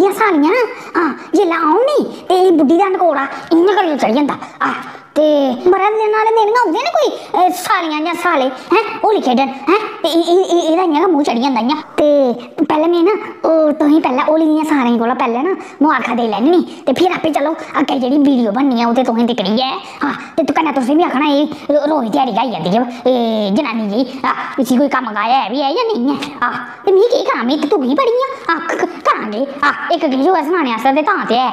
बुढ़िया सालियां हाँ जिसलै आऊं नी ते बुढ़ी दा नकोड़ा इ'यां करियै चढ़ी जंदा ते बड़ा दिन आह्ले दिन होंदे ना कोई सालियां जां साले हैं होली खेढन हैं ते एह्दा इ'यां गै मूंह चढ़ी जंदा इ'यां ते पैह्लें में ना तुसें पैह्लें होली दियां सारें कोला पैह्लें ना मुबारखां देई लैनी नी ते फिर आपे चलो अग्गें जेह्ड़ी वीडियो बननी ऐ ओह् ते तुसें दिक्खनी ऐ हाँ ते कन्नै तुसें बी आखना एह् रोज ध्याड़ी गै आई जंदी ऐ जनानी जी इसी कोई कम्म काज है बी ऐ जां नेईं ऐ ते मिगी केह् करां में ते तुगी बड़ी आं करां केह् इक किश होऐ सनाने आस्तै ते तां ते है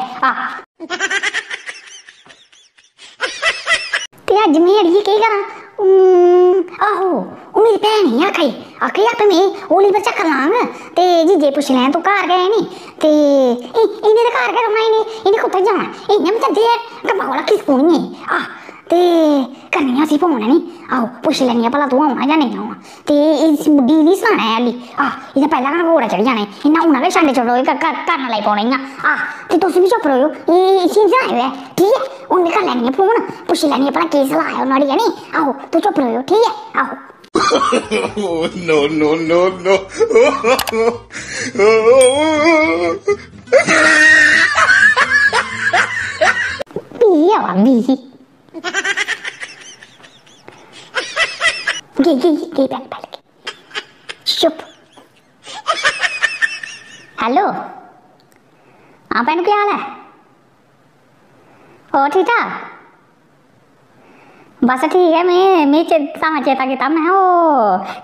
ते अज्ज में अड़िये केह् करां आहो ओह् मेरी भैन ही आखी आपे में होली पर चक्कर लांग ते जीजे पुच्छी लैं तूं घर गए नी ते इ'नें ते घर गै रौह्ना इ'नें कुत्थै जाना इ'यां बी जंदे डब्बा कोला खिसकूनी ते करनी उसी फोन नी आहो पुच्छी लैनी आं भला तूं औना जां नेईं औना ते इस बुड्ढी गी सनाना है हल्ली इ'यां पैह्लें गै घोड़ा चढ़ी जाने इ'यां हून गै छंडे छोड़ो करन लगी पौना इ'यां ते तुस बी चुप रहो इसी जायो ऐ ठीक है उन्नै कर लैनी है फोन पुच्छी लैनी है भला केह् सलाह है नुहाड़ी है नी आहो तूं चुप रहो ठीक है आहो no no no no चुप हेलो हाँ भैनू क्या हाल है और ठीक ठाक बस ठीक है मैं तां चेता किया मैं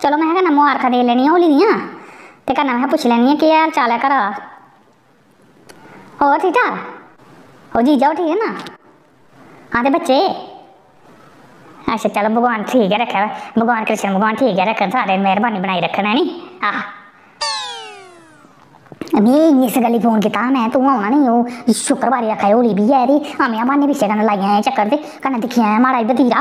चलो मैं कन्नै मुबारखां दे लैनी होली दियां ते कन्नै मैं पुच्छी लैनी केह् हाल चाल है घरा और ठीक ठाक जीजा ठीक है ना हाँ ते बच्चे अच्छा चलो भगवान ठीक है रखे भगवान कृष्ण भगवान ठीक है रखन सारे मेहरबानी बनाई रखना है नी में इस गल्ली फोन किया मैं तू आना नहीं वो शुक्रवार आखा होली भी है री में बहाने पिच्छे कन्नै लाई आए चक्कर ते कन्नै दिक्खी आया माड़ा भतीरा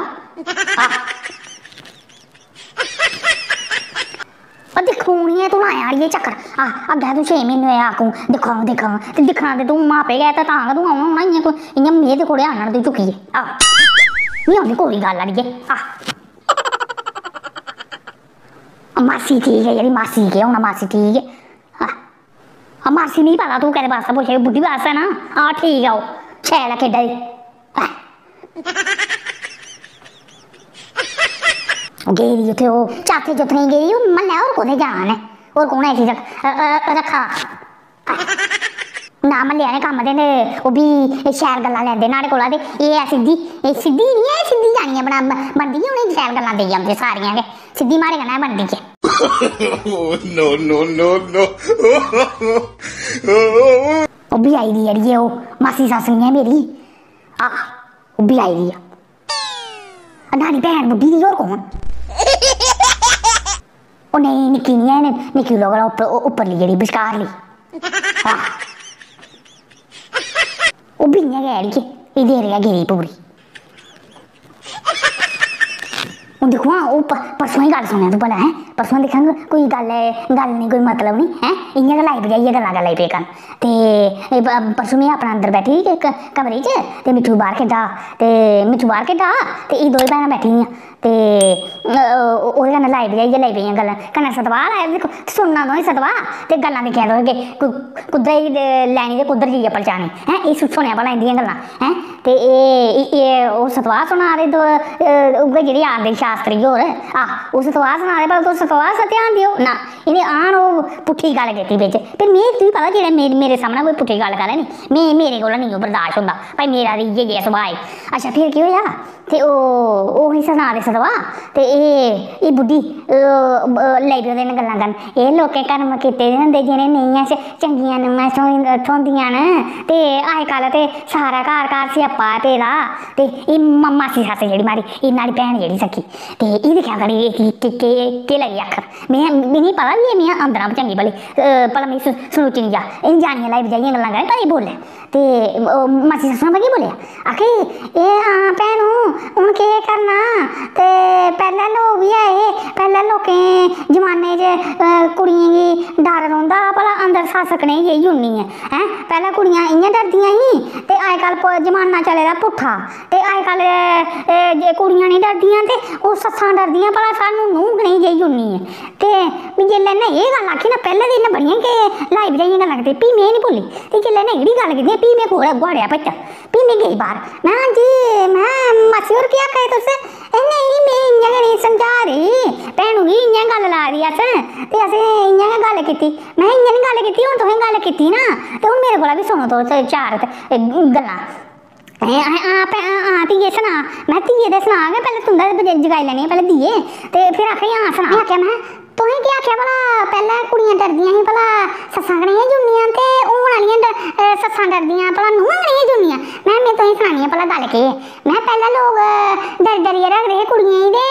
दिक्खू नहीं तू लाया अड़िए चक्कर अग्गें तू 6 महीने आखूं दिक्खा ते दिक्खना ते तू मापे गए ते तां गै तू आना इ'यां में ते थोड़े आनन दी चुक्किए में आनी कोई गल्ल अड़िए मासी ठीक है जेह्ड़ी मासी केह् होना मासी ठीक है मासी नहीं पता तू कहते वास्ते पुछे बुढ़ी वास्ते ना ठीक है वो शैल है खेढा दी गेदी उत्थे ओह् चाचे चुत्थने गेदी म्हल्लै होर कुत्थै जाना ने होर कौन ऐसी रक्खा ना म्हल्ले आह्ले कम्म दे ओह् बी शैल गल्लां लैंदे न्हाड़े कोला ते एह् सिद्धी नहीं ऐ सिद्धी जानी है बनदी है उ'नेंगी शैल गल्लां देई औंदे सारियां गै सिद्धी माड़े कन्नै बनदी है no no no no ओह् बी आई दी अड़िए ओह् मासी सस्स नहीं है मेरी ओह् बी आई दी न्हाड़ी भैन बुड्ढी दी होर कौन ओह् नेईं निक्की नहीं है निक्की लोग उप्परली जेह्ड़ी बश्कारली ओह् बी इ'यां गै अड़िए एह् देर गै गेदी पूरी हून दिक्खो हां ओह् परसों ही गल्ल सुनेआ तूं भला हैं परसों दिक्खां कोई गल्ल नहीं कोई मतलब नहीं हैं इ'यां गै लाई बजाइयै गल्लां गै लाई पे करन ते परसों में अपना अंदर बैठी कमरे च ते मिट्ठू बाहर खेढा ते एह् दोए भैनां बैठी दियां ते ओह्दे कन्नै लाई बजाइयै लाई पेइयां गल्लां कन्नै सतवाह् लाया दिक्खो सुनना तुसें सतवाह् ते गल्लां दिक्खियां तुसें कुद्धर लैनी ते कुद्धर जाइयै पलचानी हैं एह् सुनेआ भला इंदियां गल्लां हैं ते एह् ओह् सतवाह् सना दे उ'ऐ जेह्ड़ी आंदे शास्त्री होर ओह् सतवाह् सना दे भला तुस सतवाह् दा ध्यान देओ ना इ'नें आन ओह् पुट्ठी गल्ल कीती बिच्च ते में तुगी पता जेह्ड़ा मेरे सामनै कोई पुट्ठी गल्ल करे नी मेरे कोला नेईं ओह् बर्दाश्त होंदा भाई मेरा ते इ'यै जेहा सुभाऽ अच्छा फिर केह् होएआ ते ओह् सना दे सतवाह् ते एह् बुड्ढी लेई पे ओह्दे कन्नै गल्लां करन एह् लोकें कर्म कीते दे होंदे जि'नें नेहियां चंगियां नूंहां थ्होंदियां न ते अजकल्ल ते सारा घर स्यापा पेदा ते एह् मासी सस्स जेह्ड़ी माड़ी एह् न्हाड़ी भैन जेह्ड़ी सखी ते एह् दिक्खेआ करी केह् लगी आखर मिगी पता बी में अंदरा चंगी भली भला मिगी सनोची जा एह् जानियां लाई बजाइयां गल्लां करें कदें बोले ते मासी सस्स ने केह् बोलेआ आखे एह् हां भैनू हून केह् करना ते पैह्लें लोग बी ऐ पैह्लें लोकें जमाने च कुड़ियें गी डर रौंह्दा भला अंदर सस्स कनेही जेही होनी ऐ हैं पैह्लें कुड़ियां इ'यां डरदियां ही ते अजकल्ल जमाना चले दा पुट्ठा ते अजकल जे कुड़ियां नहीं डरदियां ते ओह् सस्सां डरदियां भला सानू नूंह कनेही जेही जुड़नी है ते जेल्लै इन्नै एह् गल्ल आखी ना पैह्लें ते इन्नै बड़ियां के लाई बजाइयां गल्लां कीतियां फ्ही में नहीं भुल्ली ते जेल्लै इन्नै एह्ड़ी गल्ल कीती फ्ही में गुआड़ेआ भट्ट फ्ही में गेई बाहर मैं हां जी मैं मासी होर केह् आखा दे तुस नहीं में इ'यां गै नहीं समझा दी भैनू गी इ'यां गल्ल ला दी अस ते असें इ'यां गै गल्ल कीती मैं इ'यां नहीं गल्ल कीती हून तुसें गल्ल कीती ना ते हून मेरे कोला बी सुनो तुस चार गल्लां धीए सना मैं धीए ते सना गै पैह्लें तुं'दा जगाई लैनी पैह्लें धीए ते फिर आखी हां सना आखेआ मैं तुसें केह् आखेआ भला पैह्लें कुड़ियां डरदियां ही भला सस्सां कनेहियां जुड़नियां ते हून आह्लियां सस्सां डरदियां भला नूंहां कनेहियां जुड़नियां मैं तुसेंगी सनानी आं भला गल्ल केह् मैं पैह्लें लोग डरियै रखदे हे कुड़ियें गी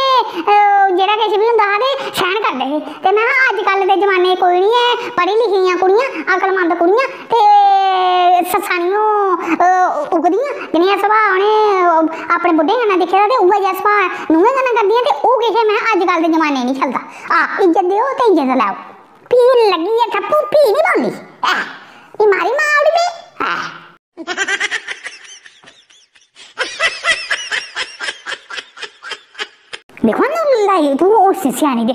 ते जेह्ड़ा किश बी होंदा हा ते सैह्न करदे हे ते मैं अजकल दे जमाने कोई निं ऐ पढ़ी लिखी दियां कुड़ियां अकलमंद कुड़ियां ते सस्सां निं उगदियां जनेहा सुभाऽ उ'नें अपने बुड्ढे कन्नै दिक्खे दा ते उ'ऐ जेहा सुभाऽ नूंहें कन्नै करदियां ते ओह् किश मैं अजकल दे जमाने नहीं चलदा इज्जत देओ ते इज्जत लैओ फ्ही लग्गी है ठप्पू फ्ही नहीं बोलदी मारी मां उड़ी पे देखो ना लाई तू उस सियानी दे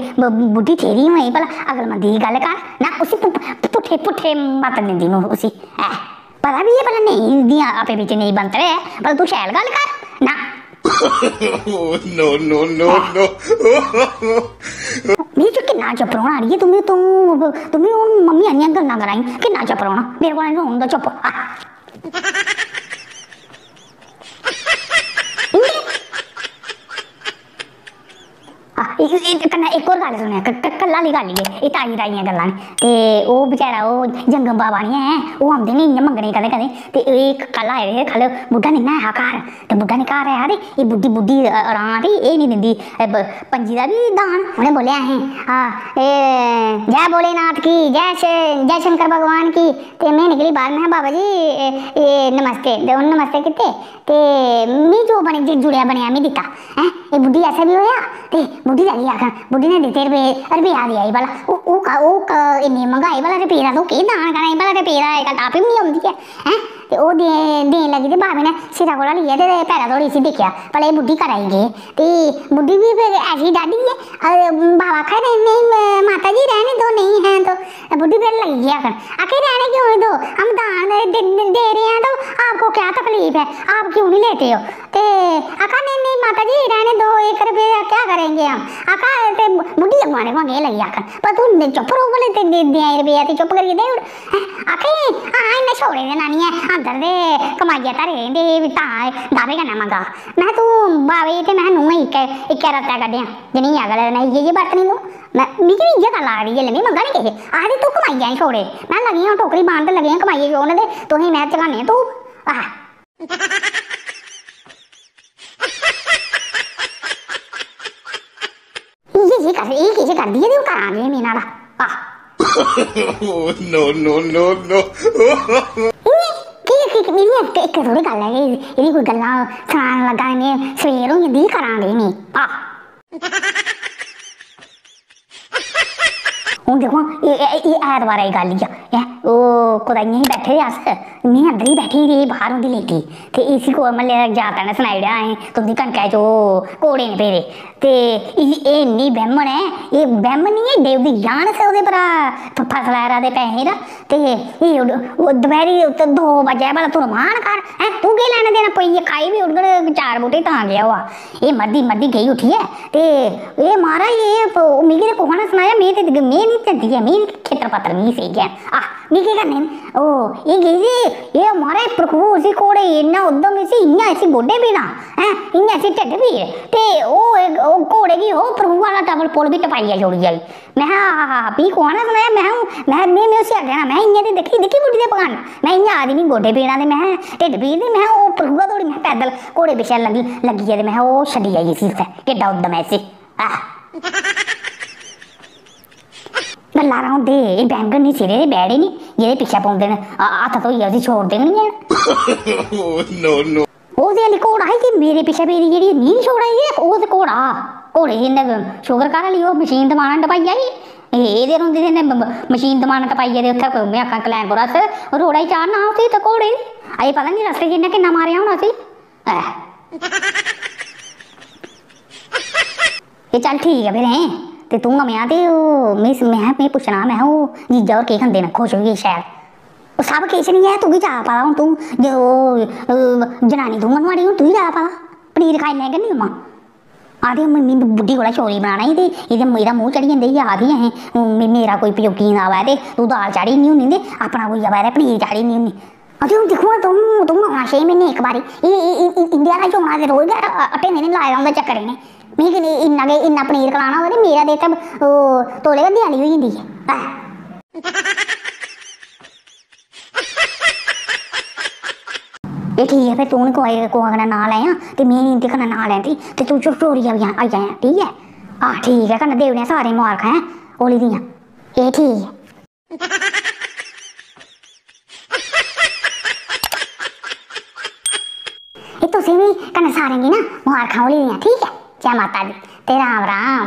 बुढ़ी ठेरी होई भला अकलमंदी दी गल्ल कर ना उसी पुट्ठे पुट्ठे मत दिंदी नूं उसी पता भी है भला नहीं दियां आपे बिच नहीं बनतरे भला तू शैल गल्ल कर ना no no no no मेरी जो किन्ना चुप रौना आ रही है तुम्हें मम्मी आनियां गल्लां कराई किन्ना चुप रौना मेरे को नहीं होंदा चुप कन्नै एक और गल्ल सुनेआ कल्ला आह्ली गल्ल एह् ताई ताइयां गल्लां न ते ओह् बेचारा ओह् जंगम बाबा नहीं है ओह् आंदे नी इ'यां मंगने कदें कदें ते एह् कल आए दे कल बुड्ढा निं ऐ हा घर ते बुड्ढा निं घर ऐ ते एह् बुड्ढी रां दी एह् नहीं दिंदी पंजी दा बी दान उ'नें बोलेआ अहें जय भोलेनाथ की जय शंकर भगवान की ते में निकली बाहर में बाबा जी नमस्ते ते उ'नें नमस्ते कीते ते मी जो बने जुड़िया बनेआ मी दित्ता हैं एह् बुड्ढी ऐसा बी होया ते बुड्ढी लगी आखन बुड्ढी ने दित्ते रपेआ देआ भला इन्नी मंगाई भला रपेऽ तू केह् दान कराई भला रपेऽ दा अजकल आप बी नहीं औंदी है हैं ते ओह् देन लगी ते बाबे ने सिरा कोला लेइयै ते पैरा धोड़ी इसी दिक्खेआ भला एह् बुड्ढी कराई गे ते बुड्ढी भी फिर ऐसी डाडी है बाबा आखा नहीं माता जी रहने दो नहीं है तो बुड्ढी फिर लगी गई आखन आखे रहने क्यों दो हम दान दे रहे हैं तो आपको क्या तकलीफ है आप क्यों नहीं लेते हो ते आखा नहीं माता जी रहने दो 1 रुपये क्या करेंगे हम आखा ते बुड्ढी अगवाने को आगे लगी आखन पर तू चुप रो बोले ते दे रुपया ते चुप करिए दे आखे हाँ इन्हें छोड़े देना नहीं है अंदर दे कमाइया धरे दे तां दावे कन्नै मंगा मैं तू बावे ते मैं नूंह इक्कै रत्ता कड्ढेआ जनी अगल ने ये बरतनी तू मिगी बी इ'यै गल्ल आखदी जेल्लै में मंगा नी किसे आखदी तू कमाइया नहीं छोड़े मैं लगी आं टोकरी बांध ते लगी आं कमाइया छोड़न ते तुसें मैं चगाने तू ये किश करदी है ते करां जे मेरे नाल no no no no इक थोड़ी गल्ल है एह्दी कोई गल्लां सनान लगा इ'नें सवेर होई जंदी करां दे में हून देखो ऐतवारै दी गल्ल ही ओह् कुदै इ'यां ही बैठे दे अस में अंदर ही बैठी रेही बाहर होंदी लेटी ते इसी कोई म्हल्ले जागता ने सनाई ओड़ेआ अहें तुं'दी कनकै च ओह् घोड़े न पेदे ते एह् इन्नी बैह्मन ऐ एह् बैह्मन निं एह् देव दी जान से ओह्दे परा फसलैरा दे पैहे दा ते दपैह्री 2 बजे भला तू रमान कर हैं तू केह् लैने देना पेइयै खाई बी उड़गड़ 4 बूह्टे तां गेआ होआ एह् मरदी गेई उठियै ते एह् महाराज एह् मिगी ते कुसै ने सनाया में नहीं चलदी है में खेतर पत्तर मिगी सेही गै मिगी केह् करने ओह् एह् गेई एह् महाराज प्रभु उसी घोड़े इन्ना उद्दम इसी इ'यां इसी गोड्डे पीड़ा हैं इ'यां इसी ढिड्ड पीड़ ते ओह् घोड़े गी ओह् प्रभु आह्ला डबल पुल बी टपाइयै छोड़ी आई मैं भी कुसै ने सनाया मैं उसी आखेआ मैं इ'यां ते दिक्खी बुड्ढी दे पकान मैं इ'यां आखदी मिगी गोड्डे पीड़ा ते मैं ढिड्ड पीड़ ते मैं ओह् प्रभुआ धोड़ी मैं पैदल घोड़े पिच्छे लगी ते मैं ओह् छड्डी आई इसी उत्थै केड्डा उद्दम ऐ इसी गल्लां रौंदे एह् बैंगन नहीं सिरे दे बैड़े नहीं जेह्दे पिच्छे पौंदे न हत्थ धोइयै उसी छोड़दे गै निं हैन ओह्दे आह्ली घोड़ा ही कि मेरे पिच्छे पेदी जेह्ड़ी नीं छोड़ा ओह् ते घोड़े इन्ने शुगर कर ली ओह् मशीन दमाना टपाइया ही एह्दे रौंदे इन्ने मशीन दमाना टपाइयै ते उत्थै में आखां कलैनपुर अस रोड़ा च चाढ़ना उसी ते घोड़े अजें पता नहीं रस्ते च इन्नै किन्ना मारेआ होना उसी ये चल ठीक है फिर हैं ते तू मैं ते मैं पुछना मैं जीजा और केह् खंदे न खुश होइयै शैल सब किश नहीं है तू ही ज्यादा पता हूँ तू जो जनानी तू नुआड़ी हूँ तू ही ज्यादा पता पनीर खाई लैगे नी अम्मा आखदी मम्मी बुड्ढी कोला चौरी बनाना ही ते एह्दा मूंह चढ़ी जंदे ही आखदी अहें मेरा कोई प्योकी आवै ते तू दाल चाढ़ी नहीं होनी ते अपना कोई आवै ते पनीर चाढ़ी नहीं होनी अरे दिक्खो तूं आना 6 म्हीने इक बारी इंडिया दा चोना ते रोज गै ढेने ने लाए दा होंदा चक्कर इ'नें मिगी इन्ना पनीर खलाना होऐ ते मेरा ते इत्थै तौले गै देआली होई जंदी ऐ एह् ठीक है फिर तू कुसै कन्नै नांऽ लैयां ते में इंदे कन्नै नांऽ लैंदी ते तू चोरी आई जायां ठीक है ठीक है कन्नै देई ओड़ेआं सारें मुबारखां हैं होली दियां एह् ठीक ऐ तुसें भी कन्नै सारें गी ना मुबारखां होली दियां ठीक है जय माता दी ते राम राम